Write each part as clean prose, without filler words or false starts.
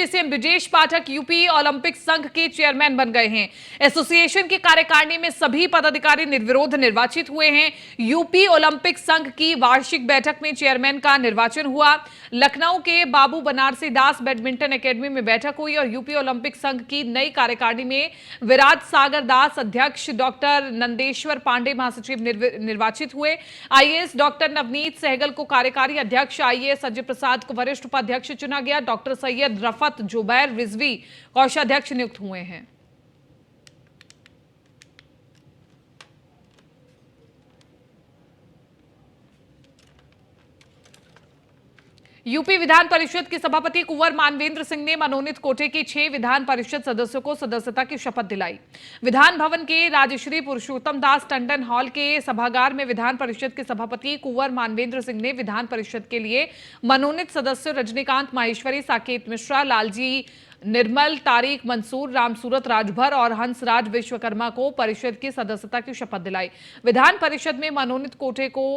CM Brajesh Pathak UP Olympic संघ के chairman बन गए हैं। एसोसिएशन की कार्यकारिणी में सभी पदाधिकारी निर्विरोध निर्वाचित हुए हैं। यूपी ओलंपिक संघ की वार्षिक बैठक में चेयरमैन का निर्वाचन हुआ। लखनऊ के बाबू बनारसी दास बैडमिंटन एकेडमी में बैठक हुई और यूपी ओलंपिक संघ की नई कार्यकारिणी में विराट सागर दास अध्यक्ष, डॉक्टर नंदेश्वर पांडे महासचिव निर्वाचित हुए। आईएएस डॉक्टर नवनीत सहगल को कार्यकारी अध्यक्ष, आईएएस अजय प्रसाद को वरिष्ठ उपाध्यक्ष चुना गया। डॉक्टर सैयद रफत जुबैर रिजवी कोषाध्यक्ष नियुक्त हुए हैं। यूपी विधान परिषद के सभापति कुंवर मानवेंद्र सिंह ने मनोनीत कोटे के 6 विधान परिषद सदस्यों को सदस्यता की शपथ दिलाई। विधान भवन के राजश्री पुरुषोत्तम दास टंडन हॉल के सभागार में विधान परिषद के सभापति कुंवर मानवेंद्र सिंह ने विधान परिषद के लिए मनोनीत सदस्यों रजनीकांत माहेश्वरी, साकेत मिश्रा, लालजी निर्मल, तारिक मंसूर, रामसूरत राजभर और हंसराज विश्वकर्मा को परिषद की सदस्यता की शपथ दिलाई। विधान परिषद में मनोनीत कोटे को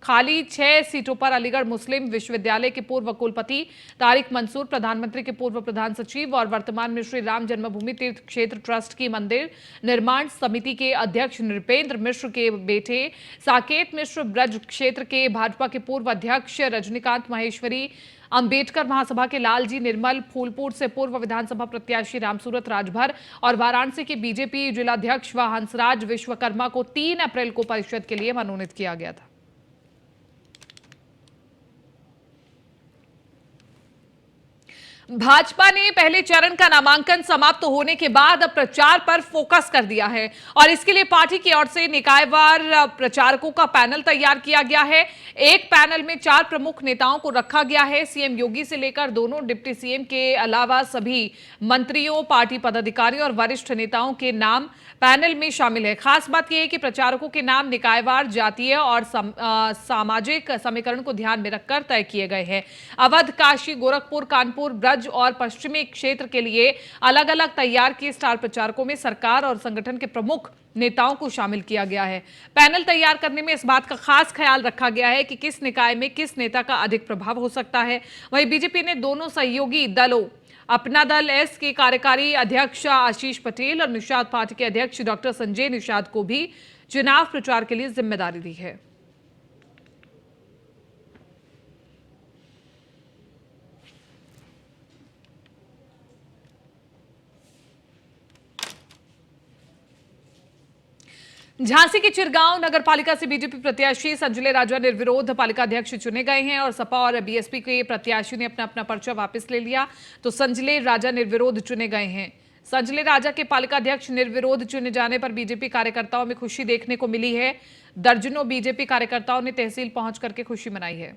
खाली 6 सीटों पर अलीगढ़ मुस्लिम विश्वविद्यालय के पूर्व कुलपति तारिक मंसूर, प्रधानमंत्री के पूर्व प्रधान सचिव और वर्तमान में श्री राम जन्मभूमि तीर्थ क्षेत्र ट्रस्ट की मंदिर निर्माण समिति के अध्यक्ष नृपेंद्र मिश्र के बेटे साकेत मिश्र, ब्रज क्षेत्र के भाजपा के पूर्व अध्यक्ष रजनीकांत माहेश्वरी, अंबेडकर महासभा के लालजी निर्मल, फूलपुर से पूर्व विधानसभा प्रत्याशी रामसूरत राजभर और वाराणसी के बीजेपी जिलाध्यक्ष व हंसराज विश्वकर्मा को 3 अप्रैल को परिषद के लिए मनोनीत किया गया था। भाजपा ने पहले चरण का नामांकन समाप्त होने के बाद अब प्रचार पर फोकस कर दिया है और इसके लिए पार्टी की ओर से निकायवार प्रचारकों का पैनल तैयार किया गया है। एक पैनल में 4 प्रमुख नेताओं को रखा गया है। सीएम योगी से लेकर दोनों डिप्टी सीएम के अलावा सभी मंत्रियों, पार्टी पदाधिकारियों और वरिष्ठ नेताओं के नाम पैनल में शामिल है। खास बात यह है कि प्रचारकों के नाम निकायवार, जातीय और सामाजिक समीकरण को ध्यान में रखकर तय किए गए हैं। अवध, काशी, गोरखपुर, कानपुर, ब्रज और पश्चिमी क्षेत्र के लिए अलग अलग तैयार किए स्टार प्रचारकों में सरकार और संगठन के प्रमुख नेताओं को शामिल किया गया है। पैनल तैयार करने में इस बात का खास ख्याल रखा गया है कि किस निकाय में किस नेता का अधिक प्रभाव हो सकता है। वहीं बीजेपी ने दोनों सहयोगी दलों अपना दल एस के कार्यकारी अध्यक्ष आशीष पटेल और निषाद पार्टी के अध्यक्ष डॉक्टर संजय निषाद को भी चुनाव प्रचार के लिए जिम्मेदारी दी है। झांसी के चिरगांव नगरपालिका से बीजेपी प्रत्याशी संजले राजा निर्विरोध पालिका अध्यक्ष चुने गए हैं और सपा और बीएसपी के प्रत्याशी ने अपना अपना पर्चा वापस ले लिया, तो संजले राजा निर्विरोध चुने गए हैं। संजले राजा के पालिका अध्यक्ष निर्विरोध चुने जाने पर बीजेपी कार्यकर्ताओं में खुशी देखने को मिली है। दर्जनों बीजेपी कार्यकर्ताओं ने तहसील पहुंच करके खुशी मनाई है।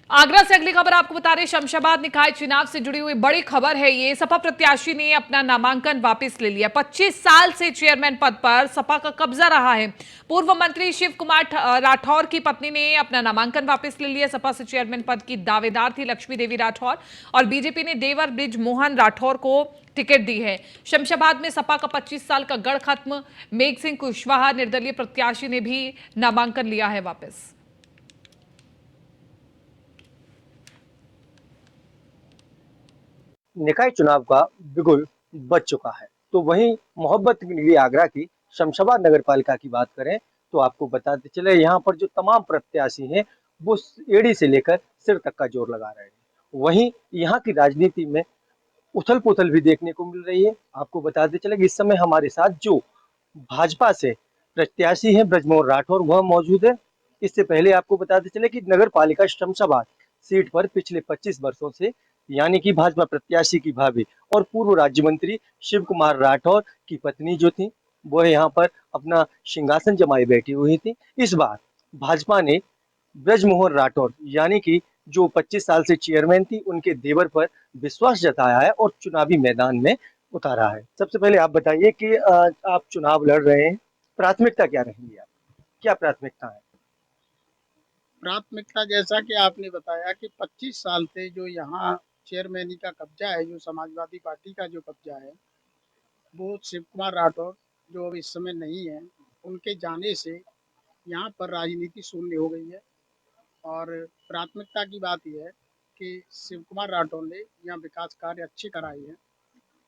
आगरा से अगली खबर आपको बता रहे, शमशाबाद निकाय चुनाव से जुड़ी हुई बड़ी खबर है। ये सपा प्रत्याशी ने अपना नामांकन वापस ले लिया। 25 साल से चेयरमैन पद पर सपा का कब्जा रहा है। पूर्व मंत्री शिव कुमार राठौर की पत्नी ने अपना नामांकन वापस ले लिया। सपा से चेयरमैन पद की दावेदार थी लक्ष्मी देवी राठौर और बीजेपी ने देवर ब्रिज मोहन राठौर को टिकट दी है। शमशाबाद में सपा का 25 साल का गढ़ खत्म। मेघ सिंह कुशवाहा निर्दलीय प्रत्याशी ने भी नामांकन लिया है वापस। निकाय चुनाव का बिगुल बज चुका है, तो वहीं मोहब्बत नगरी आगरा की शमशाबाद नगर पालिका की बात करें तो आपको बताते चले यहाँ पर जो तमाम प्रत्याशी हैं वो एड़ी से लेकर सिर तक का जोर लगा रहे हैं। वहीं यहाँ की राजनीति में उथल पुथल भी देखने को मिल रही है। आपको बताते चले कि इस समय हमारे साथ जो भाजपा से प्रत्याशी हैं ब्रजमोहन राठौर वह मौजूद है। इससे पहले आपको बताते चले कि नगर पालिका शमशाबाद सीट पर पिछले 25 वर्षों से यानी कि भाजपा प्रत्याशी की भाभी और पूर्व राज्य मंत्री शिव कुमार राठौर की पत्नी जो थी वह यहाँ पर अपना सिंहासन जमाए बैठी हुई थी। इस बार भाजपा ने ब्रजमोहन राठौर यानी कि जो 25 साल से चेयरमैन थी उनके देवर पर विश्वास जताया है और चुनावी मैदान में उतारा है। सबसे पहले आप बताइए कि आप चुनाव लड़ रहे हैं, प्राथमिकता क्या रहेंगी, आप क्या प्राथमिकता है? प्राथमिकता जैसा कि आपने बताया कि 25 साल से जो यहाँ चेयरमैनी का कब्जा है, जो समाजवादी पार्टी का जो कब्जा है, वो शिव कुमार राठौर जो अब इस समय नहीं है, उनके जाने से यहाँ पर राजनीति शून्य हो गई है। और प्राथमिकता की बात यह है कि शिव कुमार राठौर ने यहाँ विकास कार्य अच्छे कराए हैं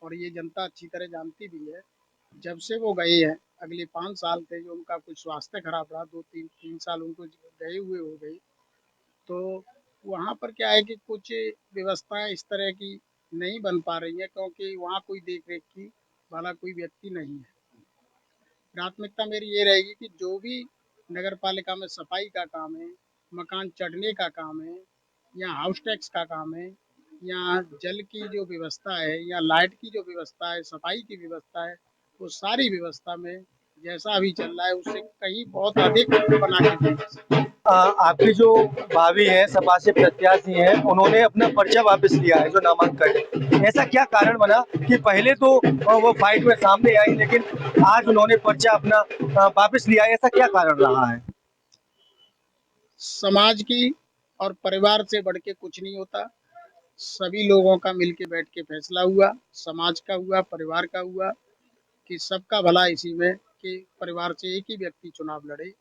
और ये जनता अच्छी तरह जानती भी है। जब से वो गए हैं, अगले 5 साल थे जो उनका कुछ स्वास्थ्य खराब रहा, 2-3 साल उनको गए हुए हो गई, तो वहाँ पर क्या है कि कुछ व्यवस्थाएं इस तरह की नहीं बन पा रही हैं क्योंकि वहाँ कोई देख रेख की वाला कोई व्यक्ति नहीं है। प्राथमिकता मेरी ये रहेगी कि जो भी नगर पालिका में सफाई का काम है, मकान चढ़ने का काम है, या हाउस टैक्स का काम है, या जल की जो व्यवस्था है, या लाइट की जो व्यवस्था है, सफाई की व्यवस्था है, वो सारी व्यवस्था में जैसा अभी चल रहा है उससे कहीं बहुत अधिक बना के देंगे। आपके जो भाभी हैं, सपा से प्रत्याशी हैं, उन्होंने अपना पर्चा वापस लिया है जो नामांकन है। ऐसा क्या कारण बना कि पहले तो वो फाइट में सामने आई, लेकिन आज उन्होंने पर्चा अपना वापस लिया है? ऐसा क्या कारण रहा है? समाज की और परिवार से बढ़ के कुछ नहीं होता। सभी लोगों का मिलके बैठ के फैसला हुआ, समाज का हुआ, परिवार का हुआ कि सबका भला इसी में कि परिवार से एक ही व्यक्ति चुनाव लड़े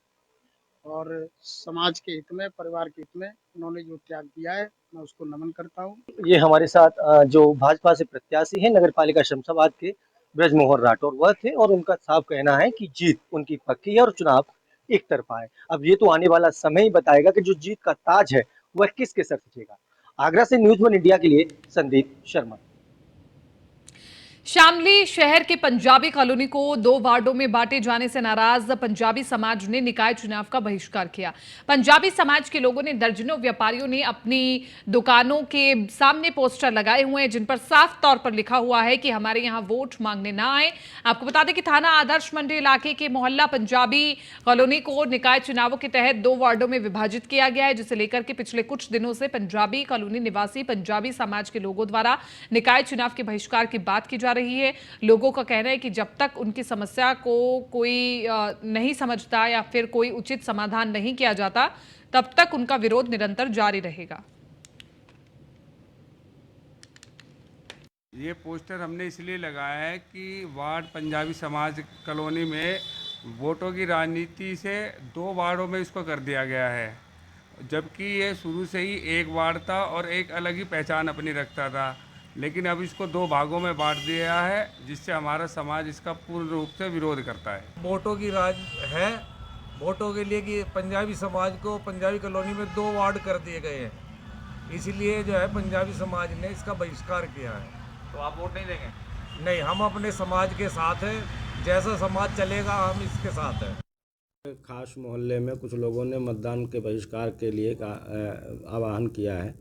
और समाज के हित में, परिवार के हित में उन्होंने जो त्याग दिया है, मैं उसको नमन करता हूँ। ये हमारे साथ जो भाजपा से प्रत्याशी हैं नगर पालिका शमशाबाद के, ब्रजमोहन राठौर, वह थे और उनका साफ कहना है कि जीत उनकी पक्की है और चुनाव एक तरफा है। अब ये तो आने वाला समय ही बताएगा कि जो जीत का ताज है वह किसके सर सजेगा। आगरा से न्यूज़ वन इंडिया के लिए संदीप शर्मा। शामली शहर के पंजाबी कॉलोनी को 2 वार्डों में बांटे जाने से नाराज पंजाबी समाज ने निकाय चुनाव का बहिष्कार किया। पंजाबी समाज के लोगों ने दर्जनों व्यापारियों ने अपनी दुकानों के सामने पोस्टर लगाए हुए हैं जिन पर साफ तौर पर लिखा हुआ है कि हमारे यहां वोट मांगने ना आए। आपको बता दें कि थाना आदर्श मंडी इलाके के मोहल्ला पंजाबी कॉलोनी को निकाय चुनावों के तहत 2 वार्डों में विभाजित किया गया है, जिसे लेकर के पिछले कुछ दिनों से पंजाबी कॉलोनी निवासी पंजाबी समाज के लोगों द्वारा निकाय चुनाव के बहिष्कार की बात की जा रही है। लोगों का कहना है कि जब तक उनकी समस्या को कोई नहीं समझता या फिर कोई उचित समाधान नहीं किया जाता, तब तक उनका विरोध निरंतर जारी रहेगा। ये पोस्टर हमने इसलिए लगाया है कि वार्ड पंजाबी समाज कॉलोनी में वोटों की राजनीति से 2 वार्डों में इसको कर दिया गया है, जबकि ये शुरू से ही एक वार्ड था और एक अलग ही पहचान अपनी रखता था। लेकिन अब इसको 2 भागों में बांट दिया गया है, जिससे हमारा समाज इसका पूर्ण रूप से विरोध करता है। वोटों की राज है, वोटों के लिए कि पंजाबी समाज को पंजाबी कॉलोनी में 2 वार्ड कर दिए गए हैं, इसीलिए जो है पंजाबी समाज ने इसका बहिष्कार किया है। तो आप वोट नहीं देंगे? नहीं, हम अपने समाज के साथ हैं, जैसा समाज चलेगा हम इसके साथ हैं। खास मोहल्ले में कुछ लोगों ने मतदान के बहिष्कार के लिए आह्वान किया है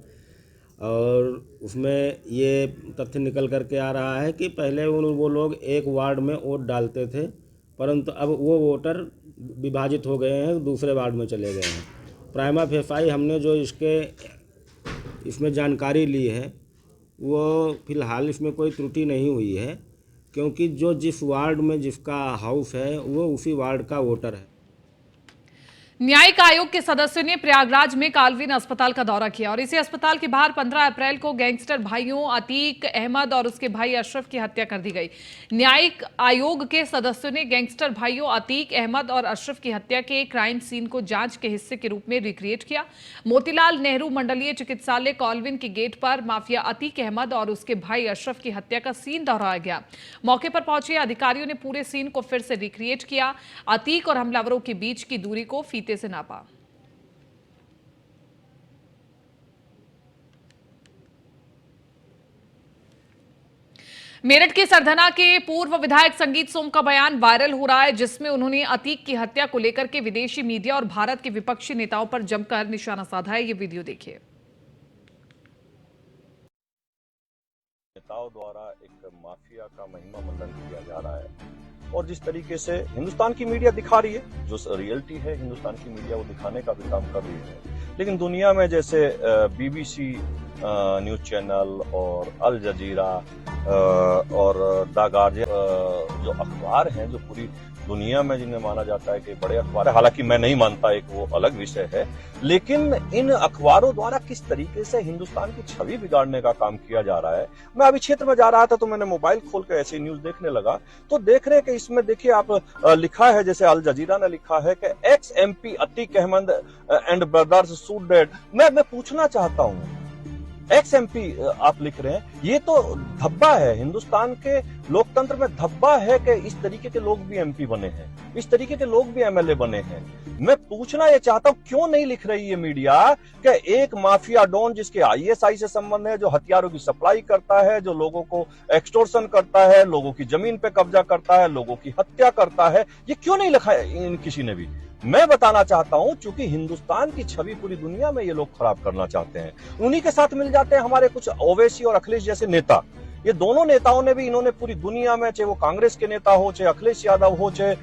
और उसमें ये तथ्य निकल कर के आ रहा है कि पहले वो लोग एक वार्ड में वोट डालते थे, परंतु अब वो वोटर विभाजित हो गए हैं, दूसरे वार्ड में चले गए हैं। प्राइमा फेसाई हमने जो इसमें जानकारी ली है वो फ़िलहाल इसमें कोई त्रुटि नहीं हुई है, क्योंकि जो जिस वार्ड में जिसका हाउस है वो उसी वार्ड का वोटर है। न्यायिक आयोग के सदस्यों ने प्रयागराज में कालवीन अस्पताल का दौरा किया और इसी अस्पताल के बाहर 15 अप्रैल को गैंगस्टर भाइयों अतीक अहमद और उसके भाई अशरफ की हत्या कर दी गई। न्यायिक आयोग के सदस्यों ने गैंगस्टर भाइयों अतीक अहमद और अशरफ की हत्या के क्राइम सीन को जांच के हिस्से के रूप में रिक्रिएट किया। मोतीलाल नेहरू मंडलीय चिकित्सालय कॉलविन के गेट पर माफिया अतीक अहमद और उसके भाई अशरफ की हत्या का सीन दोहराया गया। मौके पर पहुंचे अधिकारियों ने पूरे सीन को फिर से रिक्रिएट किया। अतीक और हमलावरों के बीच की दूरी को से नापा। मेरठ के सरधना के पूर्व विधायक संगीत सोम का बयान वायरल हो रहा है, जिसमें उन्होंने अतीक की हत्या को लेकर के विदेशी मीडिया और भारत के विपक्षी नेताओं पर जमकर निशाना साधा है। ये वीडियो देखिए। नेताओं द्वारा एक माफिया का महिमा मंडन किया जा रहा है और जिस तरीके से हिंदुस्तान की मीडिया दिखा रही है, जो रियलिटी है हिंदुस्तान की मीडिया वो दिखाने का भी काम कर रही है, लेकिन दुनिया में जैसे BBC न्यूज चैनल और अल जजीरा और द गार्जियन जो अखबार हैं जो पूरी दुनिया में जिन्हें माना जाता है कि बड़े अखबार है, हालांकि मैं नहीं मानता, एक वो अलग विषय है, लेकिन इन अखबारों द्वारा किस तरीके से हिंदुस्तान की छवि बिगाड़ने का काम किया जा रहा है। मैं अभी क्षेत्र में जा रहा था तो मैंने मोबाइल खोल के ऐसी न्यूज देखने लगा, तो देख रहे हैं कि इसमें देखिए आप लिखा है, जैसे अल जजीरा ने लिखा है कि ex MP Atiq Ahmed and brothers shoot dead. मैं पूछना चाहता हूं, एक्स MP आप लिख रहे हैं, ये तो धब्बा है, हिंदुस्तान के लोकतंत्र में धब्बा है कि इस तरीके के लोग भी MP बने हैं, इस तरीके के लोग भी MLA बने हैं। मैं पूछना ये चाहता हूं, क्यों नहीं लिख रही है मीडिया कि एक माफिया डॉन जिसके ISI से संबंध है, जो हथियारों की सप्लाई करता है, जो लोगों को एक्सटोर्शन करता है, लोगों की जमीन पे कब्जा करता है, लोगों की हत्या करता है, ये क्यों नहीं लिखा है इन किसी ने भी। मैं बताना चाहता हूं, चूंकि हिंदुस्तान की छवि पूरी दुनिया में ये लोग खराब करना चाहते हैं, उन्हीं के साथ मिल जाते हैं हमारे कुछ ओवैसी और अखिलेश जैसे नेता। ये दोनों नेताओं ने भी, इन्होंने पूरी दुनिया में, चाहे वो कांग्रेस के नेता हो, चाहे अखिलेश यादव हो, चाहे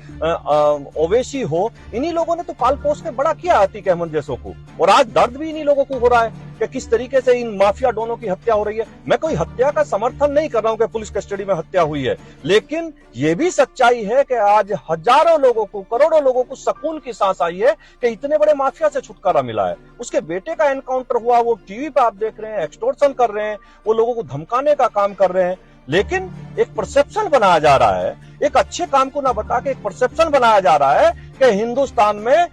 ओवैसी हो, इन्हीं लोगों ने तो पाल पोस के बड़ा किया अतीक अहमद जैसों को, और आज दर्द भी इन्हीं लोगों को हो रहा है कि किस तरीके से इन माफिया डॉनों की हत्या हो रही है। मैं कोई हत्या का समर्थन नहीं कर रहा हूं कि पुलिस कस्टडी में हत्या हुई है, लेकिन ये भी सच्चाई है कि आज हजारों लोगों को, करोड़ों लोगों को सुकून की सांस आई है कि इतने बड़े माफिया से छुटकारा मिला है। उसके बेटे का एनकाउंटर हुआ, वो टीवी पे आप देख रहे हैं, एक्सटोर्शन कर रहे हैं, वो लोगों को धमकाने का काम कर रहे हैं, लेकिन एक परसेप्शन बनाया जा रहा है, एक अच्छे काम को ना बता के एक परसेप्शन बनाया जा रहा है कि हिंदुस्तान में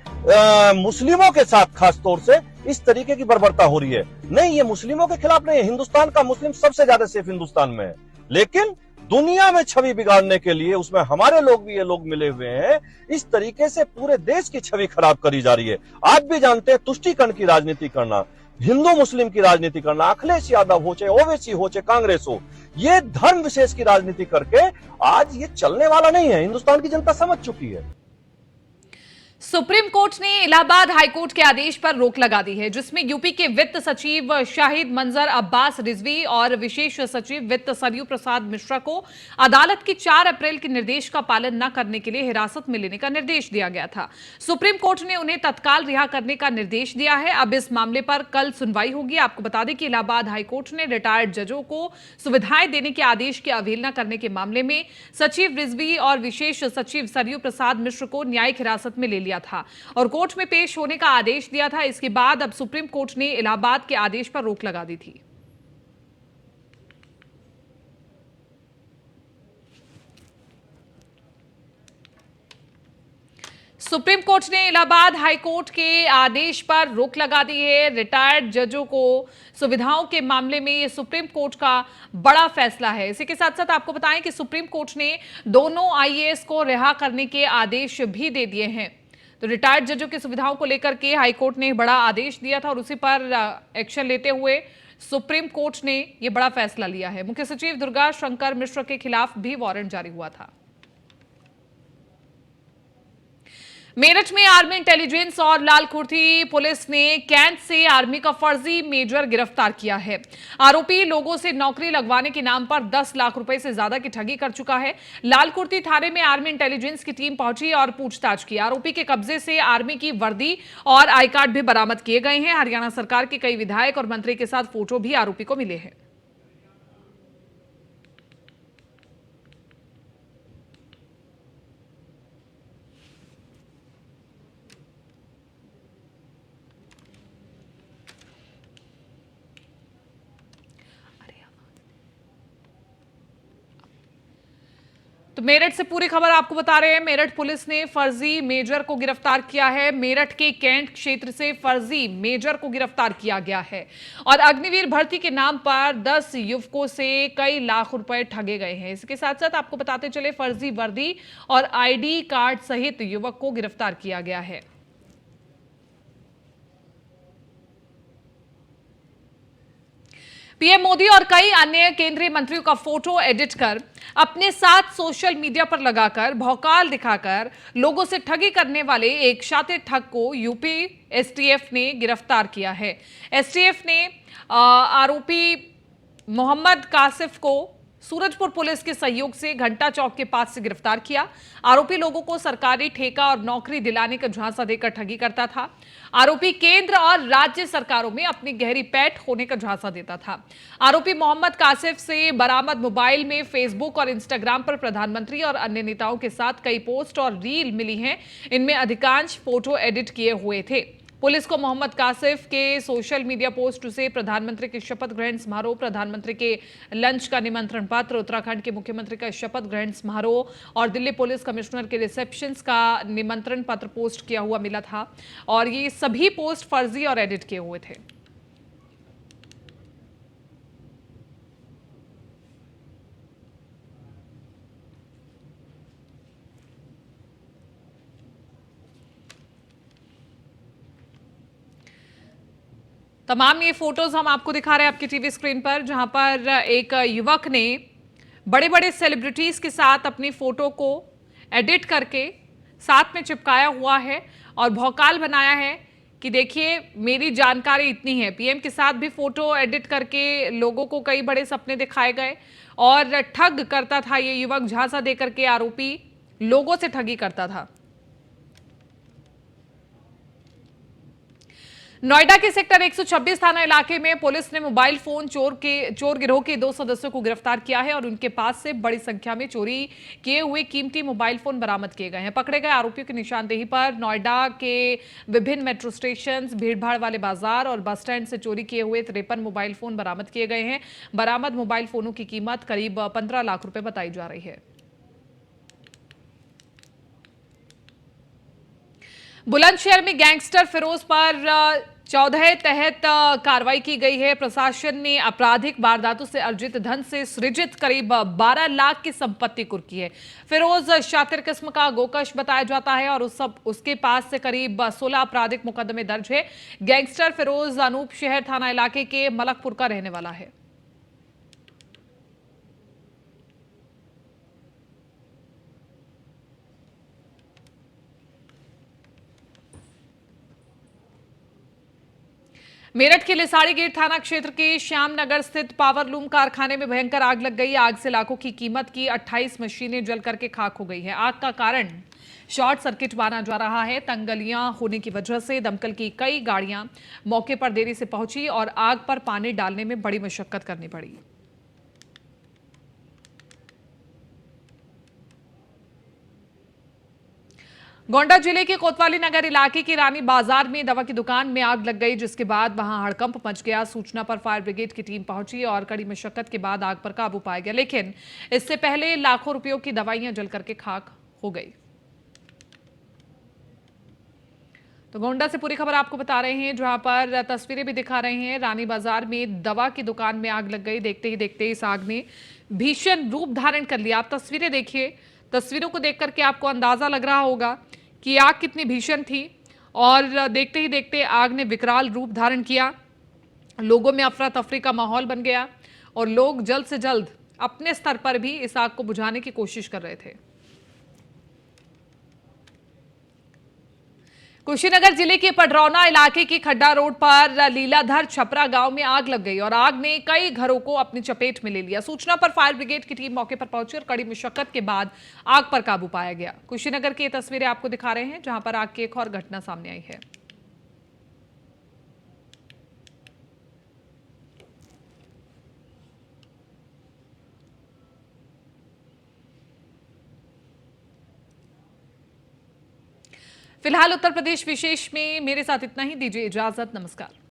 मुस्लिमों के साथ खास तौर से इस तरीके की बर्बरता हो रही है। नहीं, ये मुस्लिमों के खिलाफ नहीं है, हिंदुस्तान का मुस्लिम सबसे ज्यादा सेफ हिंदुस्तान में है, लेकिन दुनिया में छवि बिगाड़ने के लिए उसमें हमारे लोग भी, ये लोग मिले हुए हैं। इस तरीके से पूरे देश की छवि खराब करी जा रही है। आप भी जानते हैं, तुष्टीकरण की राजनीति करना, हिंदू मुस्लिम की राजनीति करना, अखिलेश यादव हो, चाहे ओवैसी हो, चाहे कांग्रेस हो, ये धर्म विशेष की राजनीति करके आज ये चलने वाला नहीं है। हिंदुस्तान की जनता समझ चुकी है। सुप्रीम कोर्ट ने इलाहाबाद हाईकोर्ट के आदेश पर रोक लगा दी है, जिसमें यूपी के वित्त सचिव शाहिद मंजर अब्बास रिजवी और विशेष सचिव वित्त सरयू प्रसाद मिश्रा को अदालत की 4 अप्रैल के निर्देश का पालन न करने के लिए हिरासत में लेने का निर्देश दिया गया था। सुप्रीम कोर्ट ने उन्हें तत्काल रिहा करने का निर्देश दिया है। अब इस मामले पर कल सुनवाई होगी। आपको बता दें कि इलाहाबाद हाईकोर्ट ने रिटायर्ड जजों को सुविधाएं देने के आदेश की अवहेलना करने के मामले में सचिव रिजवी और विशेष सचिव सरयू प्रसाद मिश्र को न्यायिक हिरासत में ले लिया था और कोर्ट में पेश होने का आदेश दिया था। इसके बाद अब सुप्रीम कोर्ट ने इलाहाबाद के आदेश पर रोक लगा दी थी। सुप्रीम कोर्ट ने इलाहाबाद हाईकोर्ट के आदेश पर रोक लगा दी है। रिटायर्ड जजों को सुविधाओं के मामले में ये सुप्रीम कोर्ट का बड़ा फैसला है। इसी के साथ साथ आपको बताएं कि सुप्रीम कोर्ट ने दोनों IAS को रिहा करने के आदेश भी दे दिए हैं। तो रिटायर्ड जजों की सुविधाओं को लेकर के हाईकोर्ट ने बड़ा आदेश दिया था और उसी पर एक्शन लेते हुए सुप्रीम कोर्ट ने यह बड़ा फैसला लिया है। मुख्य सचिव दुर्गा शंकर मिश्र के खिलाफ भी वारंट जारी हुआ था। मेरठ में आर्मी इंटेलिजेंस और लालकुर्थी पुलिस ने कैंट से आर्मी का फर्जी मेजर गिरफ्तार किया है। आरोपी लोगों से नौकरी लगवाने के नाम पर 10 लाख रुपए से ज्यादा की ठगी कर चुका है। लालकुर्थी थाने में आर्मी इंटेलिजेंस की टीम पहुंची और पूछताछ की। आरोपी के कब्जे से आर्मी की वर्दी और आई कार्ड भी बरामद किए गए हैं। हरियाणा सरकार के कई विधायक और मंत्री के साथ फोटो भी आरोपी को मिले हैं। तो मेरठ से पूरी खबर आपको बता रहे हैं। मेरठ पुलिस ने फर्जी मेजर को गिरफ्तार किया है। मेरठ के कैंट क्षेत्र से फर्जी मेजर को गिरफ्तार किया गया है और अग्निवीर भर्ती के नाम पर 10 युवकों से कई लाख रुपए ठगे गए हैं। इसके साथ साथ आपको बताते चले, फर्जी वर्दी और ID कार्ड सहित युवक को गिरफ्तार किया गया है। पीएम मोदी और कई अन्य केंद्रीय मंत्रियों का फोटो एडिट कर अपने साथ सोशल मीडिया पर लगाकर भौकाल दिखाकर लोगों से ठगी करने वाले एक शातिर ठग को यूपी STF ने गिरफ्तार किया है। STF ने आरोपी मोहम्मद कासिफ को सूरजपुर पुलिस के सहयोग से घंटा चौक के पास से गिरफ्तार किया। आरोपी लोगों को सरकारी ठेका और नौकरी दिलाने का झांसा देकर ठगी करता था। आरोपी केंद्र और राज्य सरकारों में अपनी गहरी पैठ होने का झांसा देता था। आरोपी मोहम्मद कासिफ से बरामद मोबाइल में फेसबुक और इंस्टाग्राम पर प्रधानमंत्री और अन्य नेताओं के साथ कई पोस्ट और रील मिली हैं। इनमें अधिकांश फोटो एडिट किए हुए थे। पुलिस को मोहम्मद कासिफ के सोशल मीडिया पोस्ट से प्रधानमंत्री के शपथ ग्रहण समारोह, प्रधानमंत्री के लंच का निमंत्रण पत्र, उत्तराखंड के मुख्यमंत्री का शपथ ग्रहण समारोह और दिल्ली पुलिस कमिश्नर के रिसेप्शन का निमंत्रण पत्र पोस्ट किया हुआ मिला था और ये सभी पोस्ट फर्जी और एडिट किए हुए थे। तमाम ये फोटोज हम आपको दिखा रहे हैं आपकी टीवी स्क्रीन पर, जहां पर एक युवक ने बड़े बड़े सेलिब्रिटीज के साथ अपनी फोटो को एडिट करके साथ में चिपकाया हुआ है और भौकाल बनाया है कि देखिए मेरी जानकारी इतनी है। पीएम के साथ भी फोटो एडिट करके लोगों को कई बड़े सपने दिखाए गए और ठग करता था ये युवक। झांसा देकर के आरोपी लोगों से ठगी करता था। नोएडा के सेक्टर 126 थाना इलाके में पुलिस ने मोबाइल फोन चोर गिरोह के 2 सदस्यों को गिरफ्तार किया है और उनके पास से बड़ी संख्या में चोरी किए हुए कीमती मोबाइल फोन बरामद किए गए हैं। पकड़े गए आरोपियों की निशानदेही पर नोएडा के विभिन्न मेट्रो स्टेशन, भीड़भाड़ वाले बाजार और बस स्टैंड से चोरी किए हुए 53 मोबाइल फोन बरामद किए गए हैं। बरामद मोबाइल फोनों की कीमत करीब 15 लाख रुपए बताई जा रही है। बुलंदशहर में गैंगस्टर फिरोज पर 14 तहत कार्रवाई की गई है। प्रशासन ने आपराधिक वारदातों से अर्जित धन से सृजित करीब 12 लाख की संपत्ति कुर्की है। फिरोज शातिर किस्म का गोकश बताया जाता है और उसके पास से करीब 16 आपराधिक मुकदमे दर्ज है। गैंगस्टर फिरोज अनूप शहर थाना इलाके के मलकपुर का रहने वाला है। मेरठ के लिसाड़ी गेट थाना क्षेत्र के श्यामनगर स्थित पावरलूम कारखाने में भयंकर आग लग गई। आग से लाखों की कीमत की 28 मशीनें जल करके खाक हो गई है। आग का कारण शॉर्ट सर्किट माना जा रहा है। तंगलियां होने की वजह से दमकल की कई गाड़ियां मौके पर देरी से पहुंची और आग पर पानी डालने में बड़ी मशक्कत करनी पड़ी। गोंडा जिले के कोतवाली नगर इलाके के रानी बाजार में दवा की दुकान में आग लग गई, जिसके बाद वहां हड़कंप मच गया। सूचना पर फायर ब्रिगेड की टीम पहुंची और कड़ी मशक्कत के बाद आग पर काबू पाया गया, लेकिन इससे पहले लाखों रुपयों की दवाइयां जल करके खाक हो गई। तो गोंडा से पूरी खबर आपको बता रहे हैं, जहां पर तस्वीरें भी दिखा रहे हैं। रानी बाजार में दवा की दुकान में आग लग गई। देखते ही देखते इस आग ने भीषण रूप धारण कर लिया। आप तस्वीरें देखिए, तस्वीरों को देख करके आपको अंदाजा लग रहा होगा कि आग कितनी भीषण थी और देखते ही देखते आग ने विकराल रूप धारण किया। लोगों में अफरा तफरी का माहौल बन गया और लोग जल्द से जल्द अपने स्तर पर भी इस आग को बुझाने की कोशिश कर रहे थे। कुशीनगर जिले के पडरौना इलाके के खड्डा रोड पर लीलाधर छपरा गांव में आग लग गई और आग ने कई घरों को अपनी चपेट में ले लिया। सूचना पर फायर ब्रिगेड की टीम मौके पर पहुंची और कड़ी मशक्कत के बाद आग पर काबू पाया गया। कुशीनगर की ये तस्वीरें आपको दिखा रहे हैं, जहां पर आग की एक और घटना सामने आई है। फिलहाल उत्तर प्रदेश विशेष में मेरे साथ इतना ही। दीजिए इजाजत, नमस्कार।